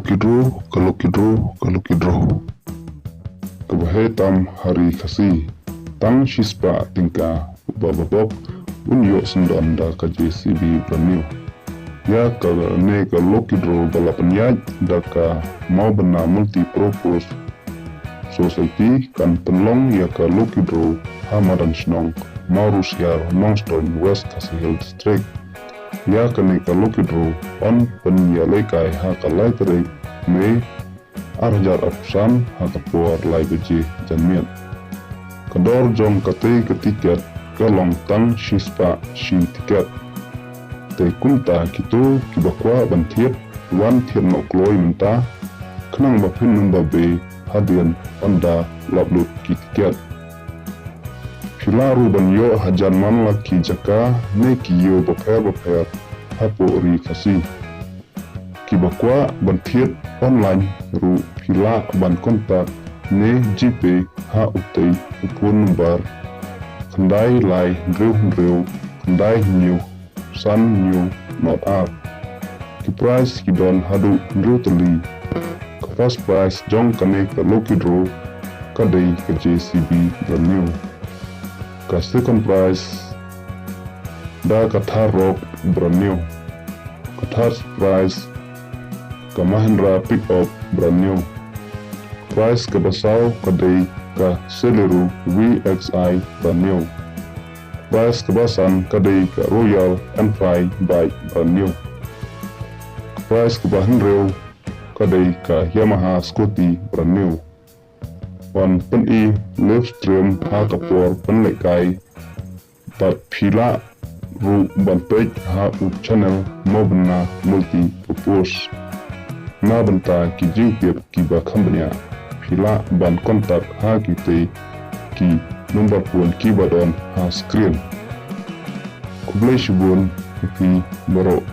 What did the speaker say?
kalokidro. Kebahetam hari kasih, tang shispa tingka bababok unyo sendon da ka JCB Branil. Ya ka ne kalokidro balapan yaj da ka mau bena multi-purpose society kan penlong ya kalokidro hamadan snong Maurus Yar Nongstoin West Kasihil District. Ya kani kalokidro on penyalekai hakalai terik me arjar apsan hakapuar lai beji janmian. Kedor jong ketiket kalong tang shispa shin tiket. Te kunta kitu kibakwa bantiet wan tiet no kloi menta kenang bapin numbabe hadian onda lablut ki tiket. Filaru banyo hajan man laki jaka ne kiyo baper hapo ri kasih. Kibakwa bantiet online ru pila ban kontak ne GP ha utei upun number kendai lai drew kendai new san new not up. Ki price ki don hadu drew teli. Ka first price jong kane ka lokidro kadai ka JCB Branil. Ka second prize da ka Tharok Branil. Ka third prize ka Mahindra Pickup Branil. Prize ka Basau kadai ka Celeru VXI Branil. Prize ka Basan kadai ka Royal Enfield Bike Branil. Prize ka Bahenreu kadai ka Yamaha Scotty Branil. Wan pen live stream ha kapor penlekai bat pila ru ban page ha u channel mobna multi purpose na banta ki jingpir ki ba company pila ban kontak ha kite ki number pun ki badon ha screen kublai shibun ki baro